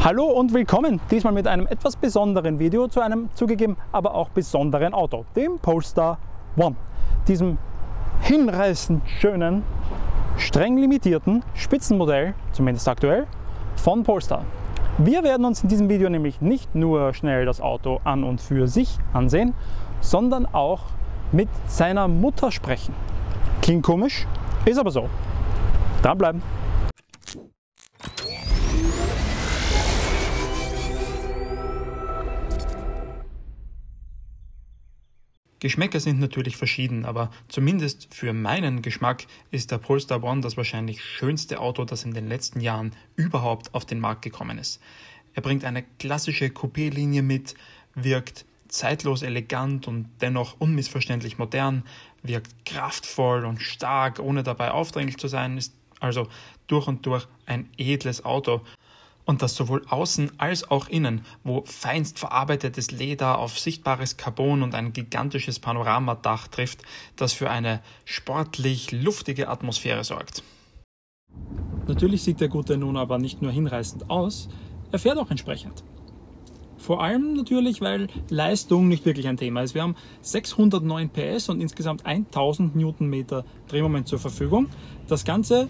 Hallo und willkommen, diesmal mit einem etwas besonderen Video zu einem zugegeben, aber auch besonderen Auto, dem Polestar One, diesem hinreißend schönen, streng limitierten Spitzenmodell, zumindest aktuell, von Polestar. Wir werden uns in diesem Video nämlich nicht nur schnell das Auto an und für sich ansehen, sondern auch mit seiner Mutter sprechen. Klingt komisch, ist aber so. Dranbleiben! Geschmäcker sind natürlich verschieden, aber zumindest für meinen Geschmack ist der Polestar One das wahrscheinlich schönste Auto, das in den letzten Jahren überhaupt auf den Markt gekommen ist. Er bringt eine klassische Coupé-Linie mit, wirkt zeitlos elegant und dennoch unmissverständlich modern, wirkt kraftvoll und stark, ohne dabei aufdringlich zu sein, ist also durch und durch ein edles Auto. Und das sowohl außen als auch innen, wo feinst verarbeitetes Leder auf sichtbares Carbon und ein gigantisches Panoramadach trifft, das für eine sportlich luftige Atmosphäre sorgt. Natürlich sieht der Gute nun aber nicht nur hinreißend aus, er fährt auch entsprechend. Vor allem natürlich, weil Leistung nicht wirklich ein Thema ist. Wir haben 609 PS und insgesamt 1000 Newtonmeter Drehmoment zur Verfügung. Das Ganze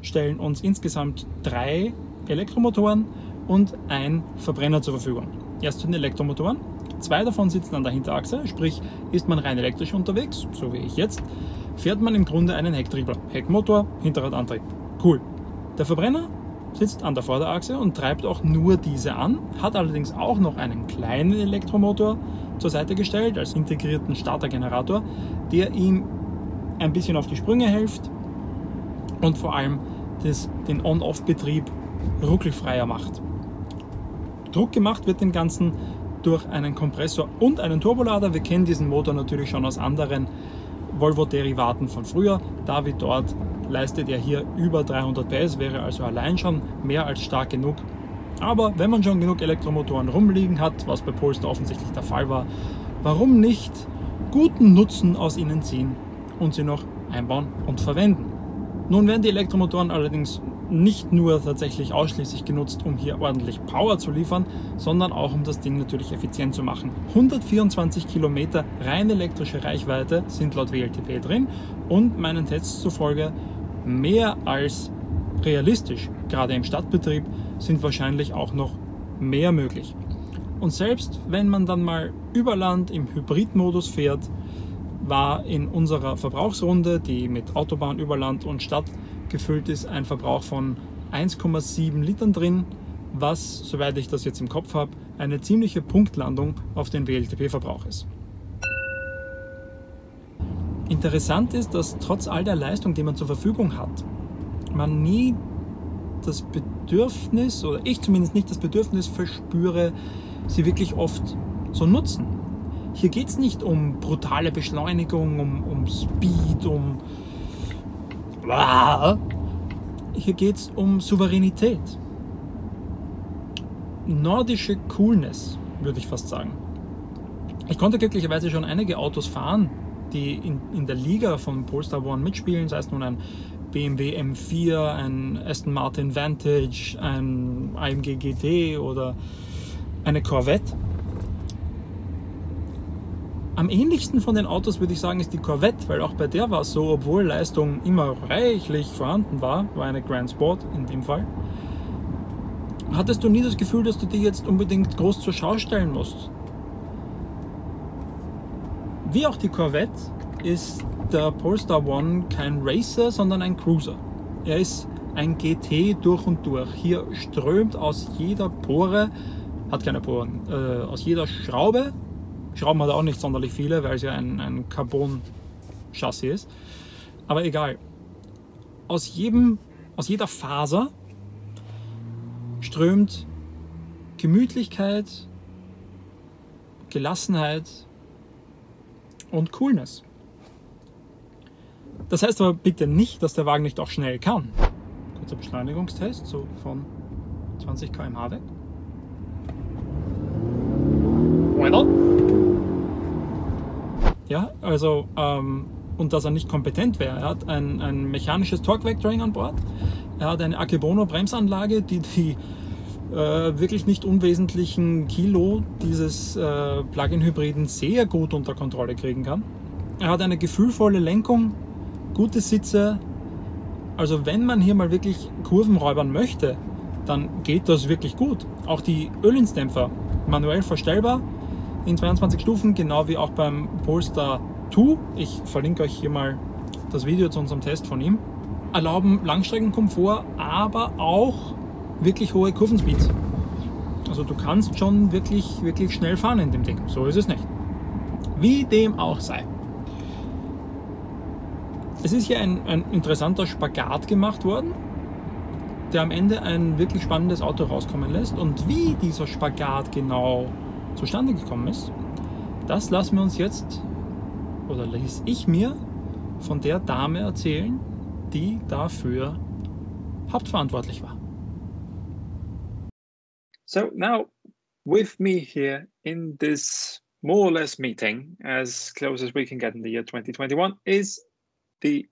stellen uns insgesamt 3 Elektromotoren und ein Verbrenner zur Verfügung. Erst zu den Elektromotoren. 2 davon sitzen an der Hinterachse, sprich ist man rein elektrisch unterwegs, so wie ich jetzt, fährt man im Grunde einen Hecktriebler. Heckmotor, Hinterradantrieb. Cool. Der Verbrenner sitzt an der Vorderachse und treibt auch nur diese an, hat allerdings auch noch einen kleinen Elektromotor zur Seite gestellt, als integrierten Startergenerator, der ihm ein bisschen auf die Sprünge hilft und vor allem den On-Off-Betrieb ruckelfreier macht. Druck gemacht wird dem Ganzen durch einen Kompressor und einen Turbolader. Wir kennen diesen Motor natürlich schon aus anderen Volvo-Derivaten von früher. Da wie dort leistet er hier über 300 PS, wäre also allein schon mehr als stark genug. Aber wenn man schon genug Elektromotoren rumliegen hat, was bei Polestar offensichtlich der Fall war, warum nicht guten Nutzen aus ihnen ziehen und sie noch einbauen und verwenden? Nun werden die Elektromotoren allerdings nicht nur tatsächlich ausschließlich genutzt, um hier ordentlich Power zu liefern, sondern auch um das Ding natürlich effizient zu machen. 124 Kilometer rein elektrische Reichweite sind laut WLTP drin und meinen Tests zufolge mehr als realistisch. Gerade im Stadtbetrieb sind wahrscheinlich auch noch mehr möglich. Und selbst wenn man dann mal über Land im Hybridmodus fährt, war in unserer Verbrauchsrunde, die mit Autobahn über Land und Stadt gefüllt ist, ein Verbrauch von 1,7 Litern drin, was, soweit ich das jetzt im Kopf habe, eine ziemliche Punktlandung auf den WLTP-Verbrauch ist. Interessant ist, dass trotz all der Leistung, die man zur Verfügung hat, man nie das Bedürfnis, oder ich zumindest nicht das Bedürfnis verspüre, sie wirklich oft zu nutzen. Hier geht es nicht um brutale Beschleunigung, um Speed, Hier geht es um Souveränität. Nordische Coolness, würde ich fast sagen. Ich konnte glücklicherweise schon einige Autos fahren, die in der Liga von Polestar One mitspielen, sei es nun ein BMW M4, ein Aston Martin Vantage, ein AMG GT oder eine Corvette. Am ähnlichsten von den Autos würde ich sagen ist die Corvette, weil auch bei der war es so, obwohl Leistung immer reichlich vorhanden war eine Grand Sport in dem Fall, hattest du nie das Gefühl, dass du die jetzt unbedingt groß zur Schau stellen musst. Wie auch die Corvette ist der Polestar One kein Racer, sondern ein Cruiser. Er ist ein GT durch und durch. Hier strömt aus jeder Pore, hat keine Poren, aus jeder Schraube. Schrauben hat er auch nicht sonderlich viele, weil es ja ein Carbon-Chassis ist. Aber egal. Aus jeder Faser strömt Gemütlichkeit, Gelassenheit und Coolness. Das heißt aber bitte nicht, dass der Wagen nicht auch schnell kann. Kurzer Beschleunigungstest, so von 20 km/h weg. Ja, also, und dass er nicht kompetent wäre. Er hat ein mechanisches Torque Vectoring an Bord. Er hat eine Akebono Bremsanlage, die wirklich nicht unwesentlichen Kilo dieses Plug-in-Hybriden sehr gut unter Kontrolle kriegen kann. Er hat eine gefühlvolle Lenkung, gute Sitze. Also wenn man hier mal wirklich Kurven räubern möchte, dann geht das wirklich gut. Auch die Ölinsdämpfer, manuell verstellbar, in 22 Stufen, genau wie auch beim Polestar 2. Ich verlinke euch hier mal das Video zu unserem Test von ihm. Erlauben Langstreckenkomfort, aber auch wirklich hohe Kurvenspeeds. Also du kannst schon wirklich schnell fahren in dem Ding. So ist es nicht. Wie dem auch sei. Es ist hier ein interessanter Spagat gemacht worden, der am Ende ein wirklich spannendes Auto rauskommen lässt. Und wie dieser Spagat genau zustande gekommen ist, das lassen wir uns jetzt, oder ließ ich mir von der Dame erzählen, die dafür hauptverantwortlich war. So now, with me here in this more or less meeting, as close as we can get in the year 2021, is the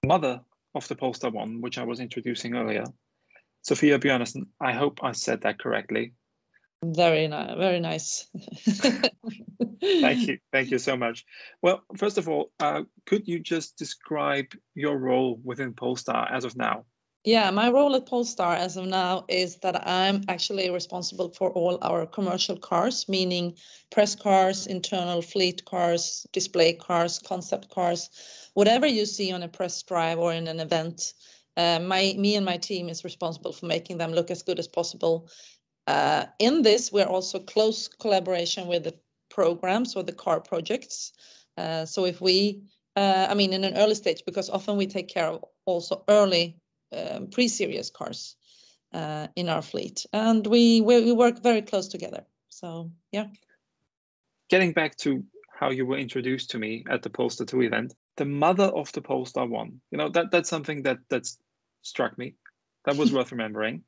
mother of the Polestar 1, which I was introducing earlier, Sofia Björnesson. I hope I said that correctly. Very nice, very nice. Thank you so much. Well, first of all, could you just describe your role within Polestar as of now? Yeah, my role at Polestar as of now is that I'm actually responsible for all our commercial cars, meaning press cars, internal fleet cars, display cars, concept cars, whatever you see on a press drive or in an event. Me and my team is responsible for making them look as good as possible. In this, we're also close collaboration with the programs or the car projects. So if we, in an early stage, because often we take care of also early pre-series cars in our fleet, and we work very close together. So yeah. Getting back to how you were introduced to me at the Polestar 2 event, the mother of the Polestar 1, that's something that struck me. That was worth remembering.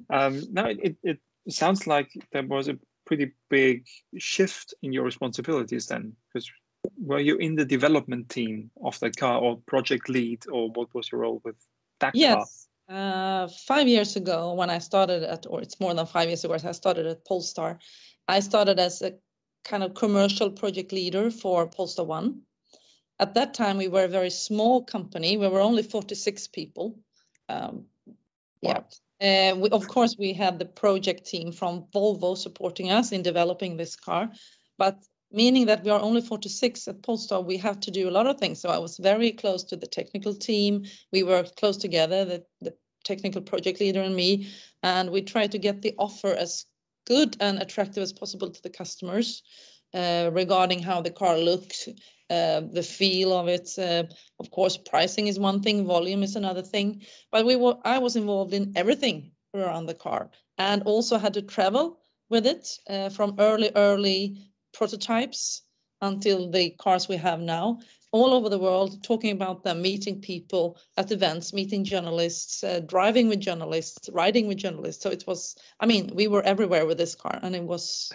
Now it sounds like there was a pretty big shift in your responsibilities then, because were you in the development team of that car or project lead, or what was your role with that car? Yes, 5 years ago when I started or it's more than 5 years ago, I started at Polestar. I started as a kind of commercial project leader for Polestar 1. At that time, we were a very small company. We were only 46 people. Yeah. Of course, we had the project team from Volvo supporting us in developing this car, but meaning that we are only 46 at Polestar, we have to do a lot of things. So I was very close to the technical team. We worked close together, the technical project leader and me, and we tried to get the offer as good and attractive as possible to the customers regarding how the car looked, the feel of it. Of course, pricing is one thing, volume is another thing. But I was involved in everything around the car, and also had to travel with it from early prototypes until the cars we have now, all over the world, talking about them, meeting people at events, meeting journalists, driving with journalists, riding with journalists. So it was, we were everywhere with this car, and it was.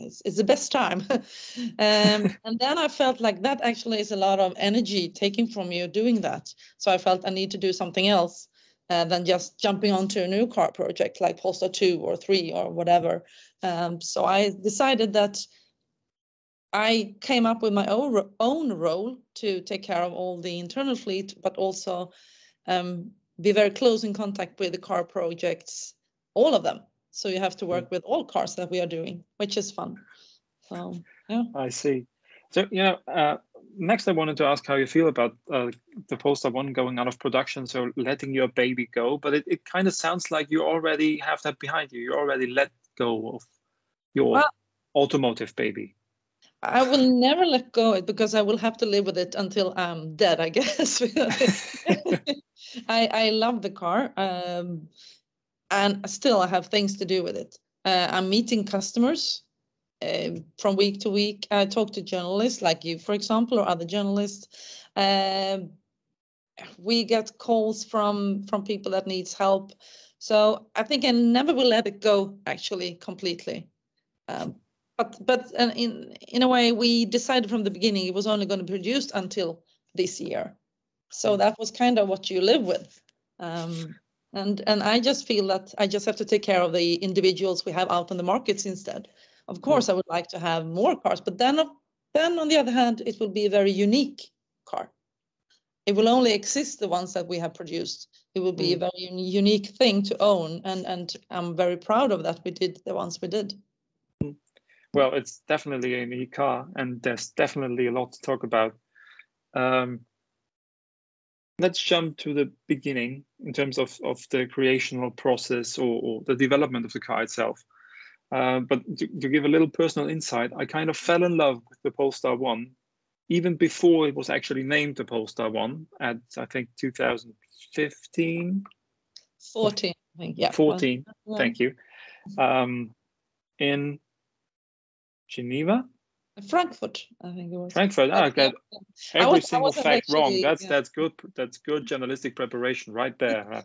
It's the best time. And then I felt like that actually is a lot of energy taken from you doing that. So I felt I need to do something else than just jumping onto a new car project like Polestar 2 or 3 or whatever. So I decided that I came up with my own role to take care of all the internal fleet, but also be very close in contact with the car projects, all of them. So you have to work with all cars that we are doing, which is fun. So, yeah. I see. So, next I wanted to ask how you feel about the Polestar 1 going out of production, so letting your baby go. But it kind of sounds like you already have that behind you. You already let go of your automotive baby. I will never let go of it because I will have to live with it until I'm dead, I guess. I love the car. And still I have things to do with it. I'm meeting customers from week to week. I talk to journalists like you, for example, or other journalists. We get calls from people that needs help. So I think I never will let it go, actually, completely. But in a way, we decided from the beginning it was only going to be produced until this year. So that was kind of what you live with. And I just feel that I just have to take care of the individuals we have out on the markets instead. Of course, I would like to have more cars, but then on the other hand, it will be a very unique car. It will only exist the ones that we have produced. It will be a very unique thing to own, and I'm very proud of that. We did the ones we did. Well, it's definitely a unique car, and there's definitely a lot to talk about. Let's jump to the beginning in terms of the creational process or the development of the car itself. But to give a little personal insight, I kind of fell in love with the Polestar 1 even before it was actually named the Polestar 1 at, I think, 2015? 14, I think, yeah. 14, yeah. Thank you. In Geneva? Frankfurt, I think it was. Frankfurt. I got every single fact wrong. That's good. That's good journalistic preparation right there.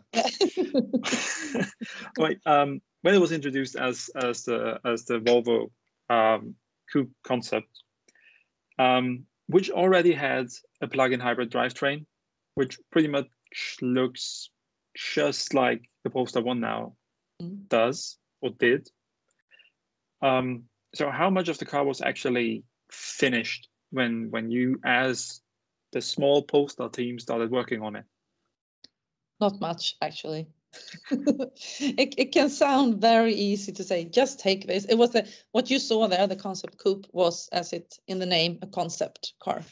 Right. When it was introduced as the Volvo coupe concept, which already had a plug-in hybrid drivetrain, which pretty much looks just like the Polestar 1 now does or did. So how much of the car was actually finished when you, as the small Polestar team, started working on it? Not much, actually. It can sound very easy to say, just take this. It was what you saw there, the concept coupe, was, as it in the name, a concept car.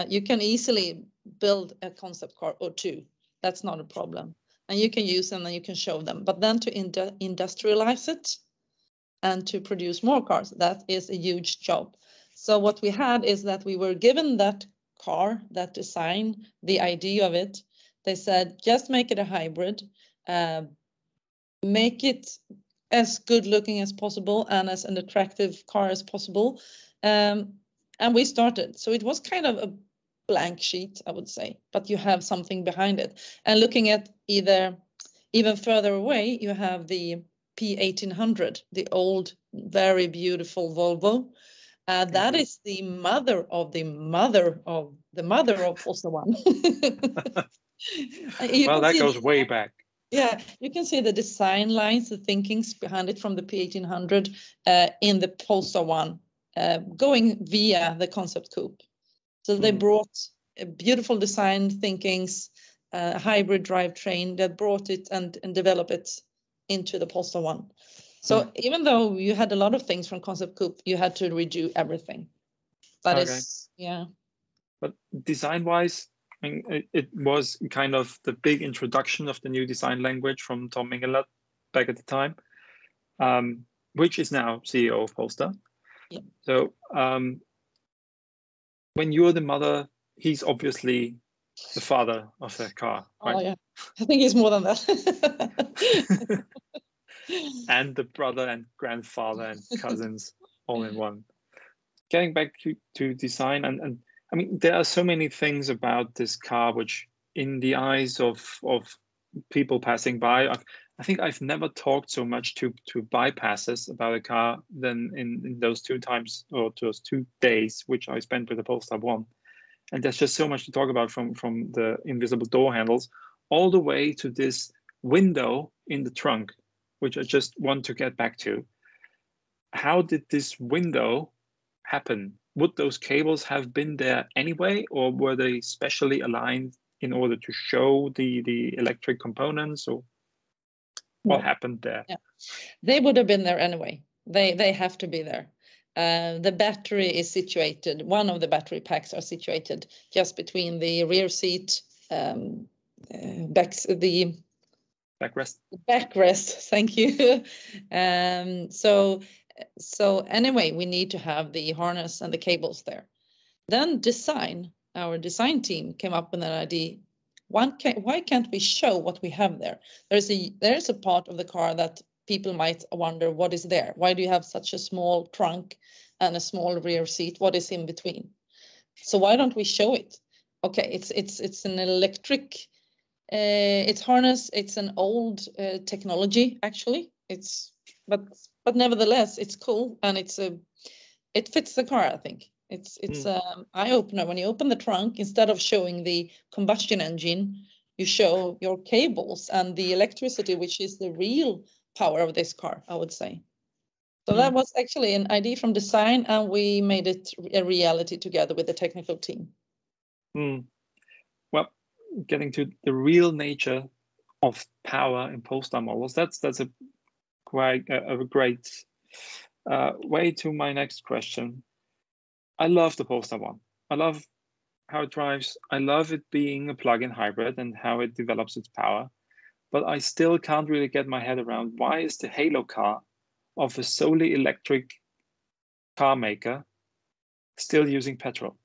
You can easily build a concept car or two. That's not a problem. And you can use them and you can show them. But then to industrialize it and to produce more cars, that is a huge job. So what we had is that we were given that car, that design, the idea of it. They said, just make it a hybrid, make it as good looking as possible and as an attractive car as possible. And we started. So it was kind of a blank sheet, I would say, but you have something behind it. And looking at even further away, you have the P1800, the old, very beautiful Volvo. That is the mother of the mother of the mother of Polestar 1. Well, that goes way back. Yeah, you can see the design lines, the thinkings behind it from the P1800 in the Polestar 1, going via the concept coupe. So they brought a beautiful design thinkings, a hybrid drivetrain that brought it and developed it into the Polestar 1. So even though you had a lot of things from concept coupe, you had to redo everything. But But design-wise, I mean, it was kind of the big introduction of the new design language from Tom Mingelat back at the time, which is now CEO of Polestar. Yeah. So when you're the mother, he's obviously the father of the car, right? Oh, yeah. I think he's more than that. And the brother and grandfather and cousins all in one. Getting back to design, and I mean, there are so many things about this car which, in the eyes of people passing by, I think I've never talked so much to bypassers about a car than in those 2 times or those 2 days which I spent with the Polestar 1. And there's just so much to talk about from the invisible door handles all the way to this window in the trunk, which I just want to get back to. How did this window happen? Would those cables have been there anyway, or were they specially aligned in order to show the electric components, or what happened there? Yeah. They would have been there anyway. They have to be there. The battery is situated, one of the battery packs are situated just between the rear seat, backrest, thank you. So anyway, we need to have the harness and the cables there. Then our design team came up with an idea. Why can't we show what we have there? There's a part of the car that people might wonder, what is there? Why do you have such a small trunk and a small rear seat? What is in between? So why don't we show it? Okay, it's an electric, it's harness. It's an old technology, actually. But nevertheless, it's cool, and it fits the car, I think. It's eye opener. When you open the trunk, instead of showing the combustion engine, you show your cables and the electricity, which is the real power of this car, I would say. So that was actually an idea from design, and we made it a reality together with the technical team. Well, getting to the real nature of power in Polestar models, that's a great way to my next question. I love the Polestar 1. I love how it drives. I love it being a plug-in hybrid and how it develops its power. But I still can't really get my head around, why is the halo car of a solely electric car maker still using petrol?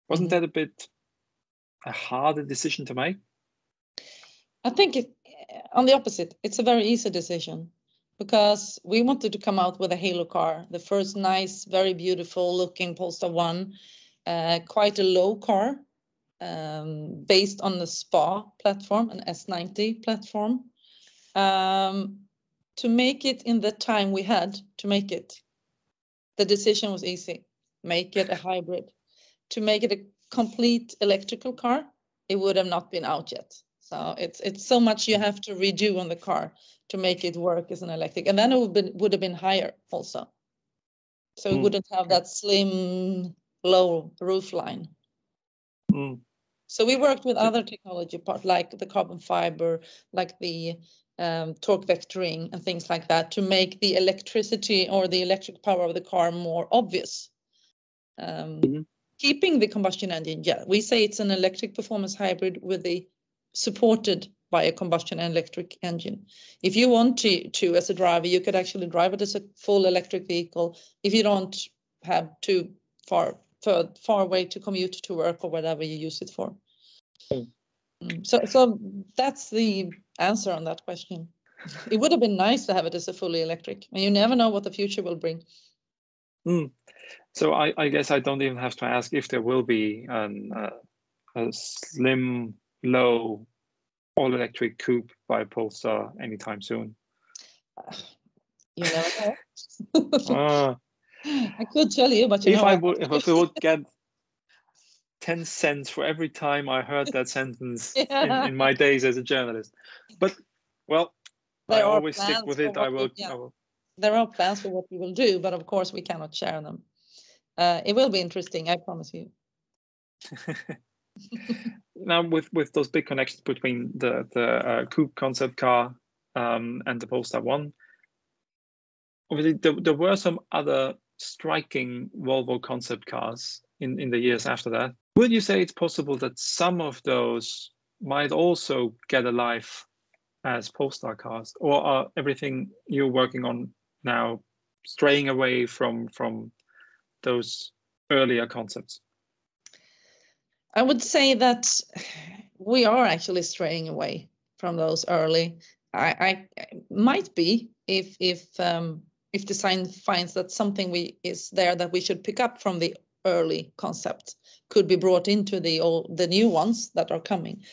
Wasn't that a bit a harder decision to make? I think on the opposite, it's a very easy decision, because we wanted to come out with a halo car, the first nice, very beautiful looking Polestar 1, quite a low car, based on the SPA platform, an S90 platform. To make it in the time we had to make it, the decision was easy. Make it a hybrid. To make it a complete electrical car, it would have not been out yet. So it's so much you have to redo on the car to make it work as an electric. And then it would have been higher also. So it wouldn't have that slim, low roof line. So we worked with other technology part, like the carbon fiber, like the torque vectoring and things like that, to make the electricity or the electric power of the car more obvious. Keeping the combustion engine, we say it's an electric performance hybrid with the supported by a combustion electric engine. If you want to as a driver, you could actually drive it as a full electric vehicle if you don't have too far away to commute to work or whatever you use it for. So that's the answer on that question. It would have been nice to have it as a fully electric, and you never know what the future will bring. So I guess I don't even have to ask if there will be a slim, low, all-electric coupe by Polestar anytime soon. You never know. I could tell you, but if I would get 10 cents for every time I heard that sentence in my days as a journalist. But, well, I always stick with it. I will. There are plans for what we will do, but of course we cannot share them. It will be interesting, I promise you. Now, with those big connections between the coupe concept car and the Polestar 1, obviously there were some other striking Volvo concept cars in the years after that. Would you say it's possible that some of those might also get a life as Polestar cars, or are everything you're working on now straying away from those earlier concepts? I would say that we are actually straying away from those early. I might be if design finds that something is there that we should pick up from the early concept could be brought into the new ones that are coming.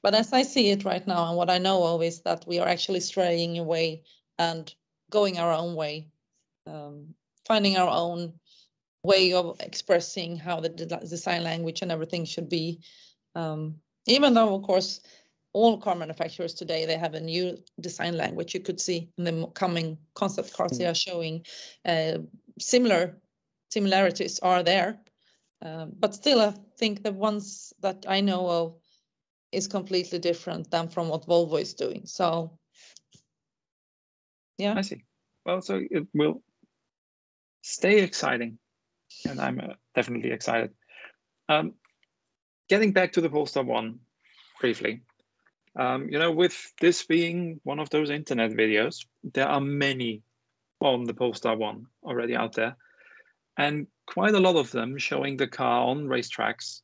But as I see it right now, and what I know of, is that we are actually straying away and going our own way, finding our own way of expressing how the design language and everything should be. Even though, of course, all car manufacturers today, they have a new design language. You could see in the coming concept cars they are showing similarities are there. But still, I think the ones that I know of is completely different than from what Volvo is doing. So, yeah. I see. Well, so it will stay exciting, and I'm definitely excited. Getting back to the Polestar 1 briefly, with this being one of those internet videos, there are many on the Polestar 1 already out there, and quite a lot of them showing the car on racetracks,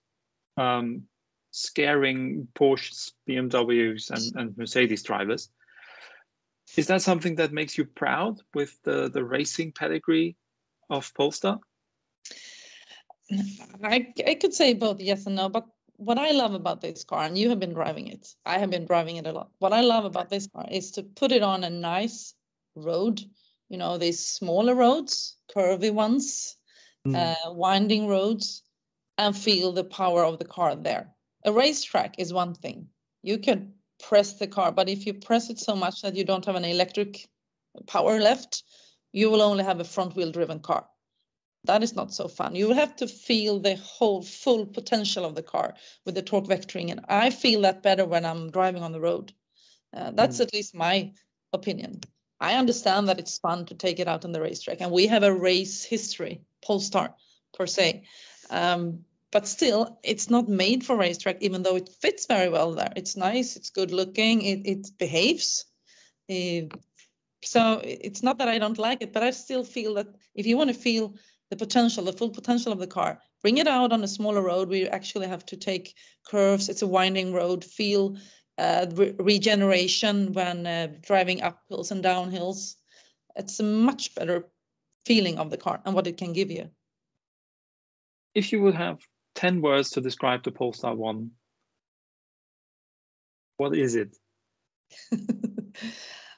scaring Porsches, BMWs, and Mercedes drivers. Is that something that makes you proud with the racing pedigree of Polestar? I could say both yes and no, but what I love about this car, and you have been driving it, I have been driving it a lot. What I love about this car is to put it on a nice road, these smaller roads, curvy ones, winding roads, and feel the power of the car there. A racetrack is one thing. You could press the car. But if you press it so much that you don't have any electric power left, you will only have a front wheel driven car. That is not so fun. You will have to feel the whole full potential of the car with the torque vectoring. And I feel that better when I'm driving on the road. That's at least my opinion. I understand that it's fun to take it out on the racetrack. And we have a race history, Polestar per se. But still, it's not made for racetrack, even though it fits very well there. It's nice, it's good looking, it behaves. So it's not that I don't like it, but I still feel that if you want to feel the potential, the full potential of the car, bring it out on a smaller road where you actually have to take curves. It's a winding road. Feel regeneration when driving up hills and down hills. It's a much better feeling of the car and what it can give you. If you would have 10 words to describe the Polestar 1, what is it?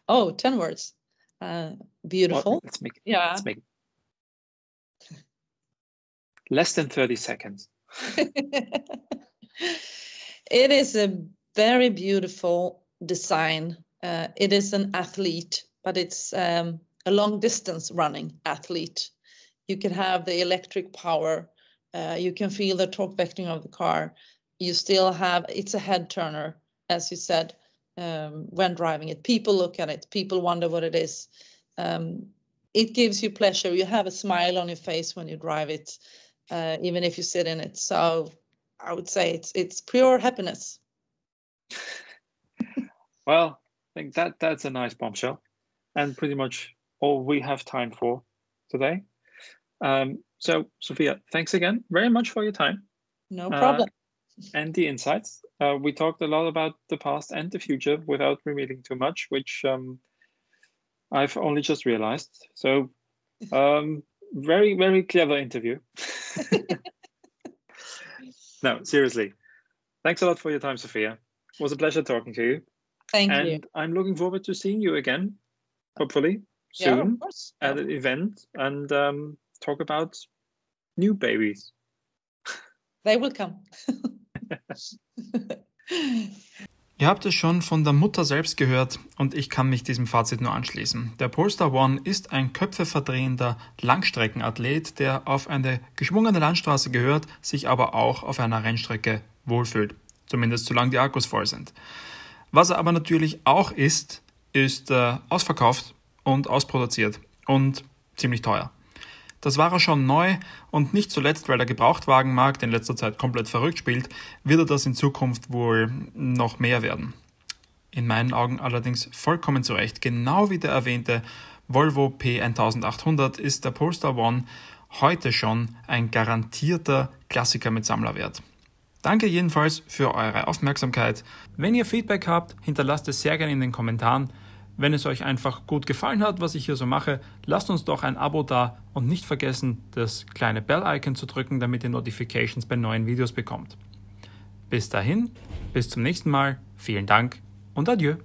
10 words. Beautiful. Well, let's make it less than 30 seconds. It is a very beautiful design. It is an athlete, but it's a long distance running athlete. You can have the electric power. You can feel the torque vectoring of the car. You still have, it's a head turner, as you said, when driving it. People look at it. People wonder what it is. It gives you pleasure. You have a smile on your face when you drive it, even if you sit in it. So I would say it's pure happiness. Well, I think that's a nice bombshell, and pretty much all we have time for today. So, Sofia, thanks again very much for your time. No problem. And the insights. We talked a lot about the past and the future without revealing too much, which I've only just realized. So, very, very clever interview. No, seriously. Thanks a lot for your time, Sofia. It was a pleasure talking to you. Thank you. And I'm looking forward to seeing you again, hopefully soon, at an event, and talk about new babies. They will come. Ihr habt es schon von der Mutter selbst gehört und ich kann mich diesem Fazit nur anschließen. Der Polestar One ist ein köpfeverdrehender Langstreckenathlet, der auf eine geschwungene Landstraße gehört, sich aber auch auf einer Rennstrecke wohlfühlt. Zumindest solange die Akkus voll sind. Was er aber natürlich auch ist ausverkauft und ausproduziert und ziemlich teuer. Das war er schon neu und nicht zuletzt, weil der Gebrauchtwagenmarkt in letzter Zeit komplett verrückt spielt, wird er das in Zukunft wohl noch mehr werden. In meinen Augen allerdings vollkommen zu Recht. Genau wie der erwähnte Volvo P1800 ist der Polestar One heute schon ein garantierter Klassiker mit Sammlerwert. Danke jedenfalls für eure Aufmerksamkeit. Wenn ihr Feedback habt, hinterlasst es sehr gerne in den Kommentaren. Wenn es euch einfach gut gefallen hat, was ich hier so mache, lasst uns doch ein Abo da und nicht vergessen, das kleine Bell-Icon zu drücken, damit ihr Notifications bei neuen Videos bekommt. Bis dahin, bis zum nächsten Mal, vielen Dank und adieu.